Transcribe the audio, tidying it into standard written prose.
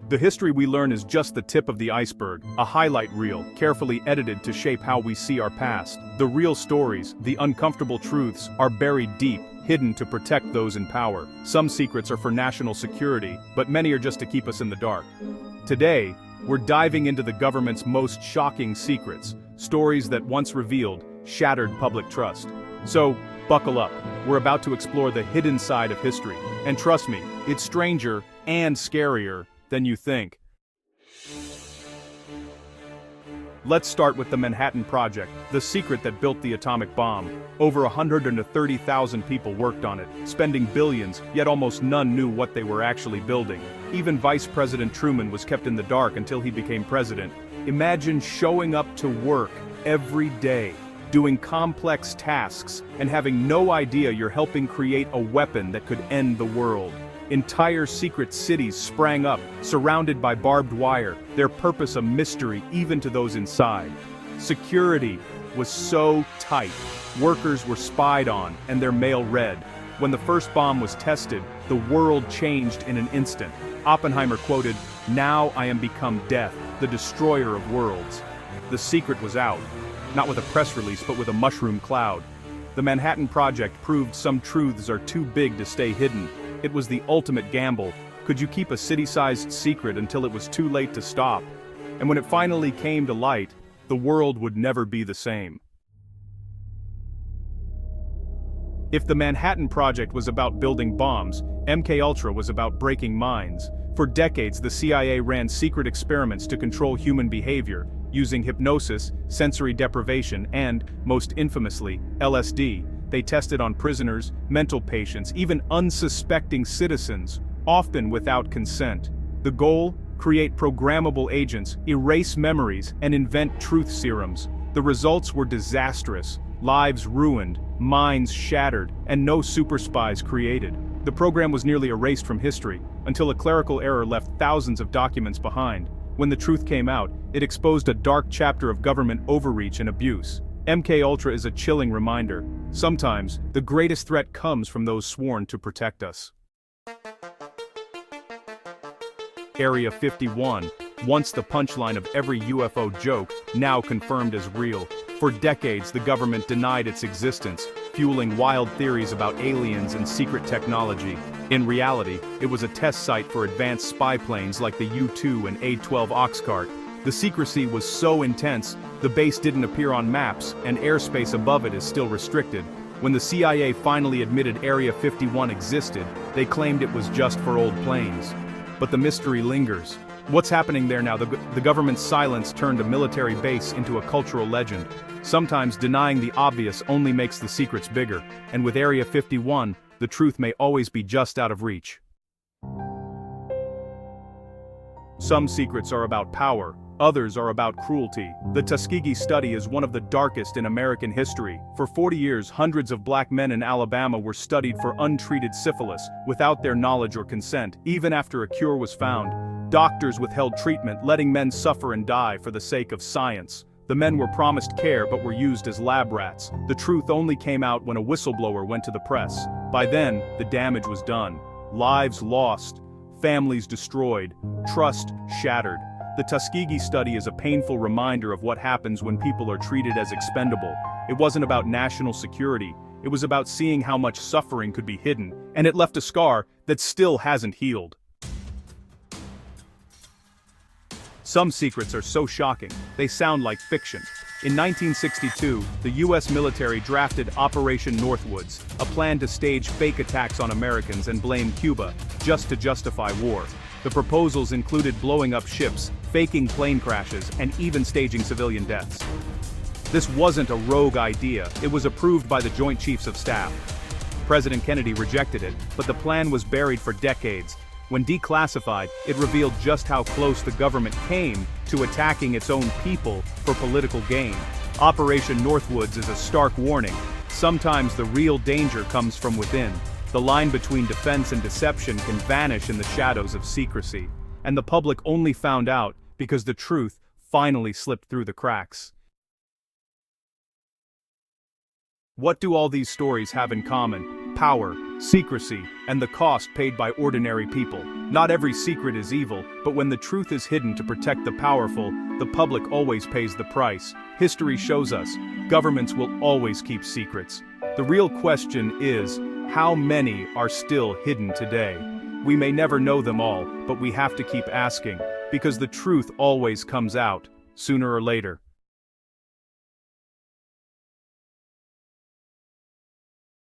The history we learn is just the tip of the iceberg, a highlight reel, carefully edited to shape how we see our past. The real stories, the uncomfortable truths, are buried deep, hidden to protect those in power. Some secrets are for national security, but many are just to keep us in the dark. Today, we're diving into the government's most shocking secrets, stories that once revealed, shattered public trust. So, buckle up, we're about to explore the hidden side of history. And trust me, it's stranger and scarier than you think. Let's start with the Manhattan Project, the secret that built the atomic bomb. Over 130,000 people worked on it, spending billions, yet almost none knew what they were actually building. Even Vice President Truman was kept in the dark until he became president. Imagine showing up to work every day, doing complex tasks, and having no idea you're helping create a weapon that could end the world. Entire secret cities sprang up, surrounded by barbed wire, their purpose a mystery even to those inside. Security was so tight, workers were spied on, and their mail read. When the first bomb was tested, the world changed in an instant. Oppenheimer quoted, "Now I am become death, the destroyer of worlds." The secret was out, not with a press release but with a mushroom cloud. The Manhattan Project proved some truths are too big to stay hidden. It was the ultimate gamble. Could you keep a city-sized secret until it was too late to stop? And when it finally came to light, the world would never be the same. If the Manhattan Project was about building bombs, MKUltra was about breaking minds. For decades, the CIA ran secret experiments to control human behavior, using hypnosis, sensory deprivation, and, most infamously, LSD. They tested on prisoners, mental patients, even unsuspecting citizens, often without consent. The goal? Create programmable agents, erase memories, and invent truth serums. The results were disastrous. Lives ruined, minds shattered, and no super spies created. The program was nearly erased from history, until a clerical error left thousands of documents behind. When the truth came out, it exposed a dark chapter of government overreach and abuse. MKUltra is a chilling reminder. Sometimes, the greatest threat comes from those sworn to protect us. Area 51, once the punchline of every UFO joke, now confirmed as real. For decades, the government denied its existence, fueling wild theories about aliens and secret technology. In reality, it was a test site for advanced spy planes like the U-2 and A-12 Oxcart. The secrecy was so intense, the base didn't appear on maps, and airspace above it is still restricted. When the CIA finally admitted Area 51 existed, they claimed it was just for old planes. But the mystery lingers. What's happening there now? The government's silence turned a military base into a cultural legend. Sometimes denying the obvious only makes the secrets bigger, and with Area 51, the truth may always be just out of reach. Some secrets are about power. Others are about cruelty. The Tuskegee study is one of the darkest in American history. For 40 years, hundreds of black men in Alabama were studied for untreated syphilis, without their knowledge or consent. Even after a cure was found, doctors withheld treatment, letting men suffer and die for the sake of science. The men were promised care but were used as lab rats. The truth only came out when a whistleblower went to the press. By then, the damage was done. Lives lost, families destroyed, trust shattered. The Tuskegee study is a painful reminder of what happens when people are treated as expendable. It wasn't about national security, it was about seeing how much suffering could be hidden, and it left a scar that still hasn't healed. Some secrets are so shocking, they sound like fiction. In 1962, the US military drafted Operation Northwoods, a plan to stage fake attacks on Americans and blame Cuba, just to justify war. The proposals included blowing up ships, faking plane crashes, and even staging civilian deaths. This wasn't a rogue idea, it was approved by the Joint Chiefs of Staff. President Kennedy rejected it, but the plan was buried for decades. When declassified, it revealed just how close the government came to attacking its own people for political gain. Operation Northwoods is a stark warning. Sometimes the real danger comes from within. The line between defense and deception can vanish in the shadows of secrecy. And the public only found out because the truth finally slipped through the cracks. What do all these stories have in common? power, secrecy, and the cost paid by ordinary people. Not every secret is evil, but when the truth is hidden to protect the powerful, the public always pays the price. History shows us, governments will always keep secrets. The real question is, how many are still hidden today? We may never know them all, but we have to keep asking, because the truth always comes out, sooner or later.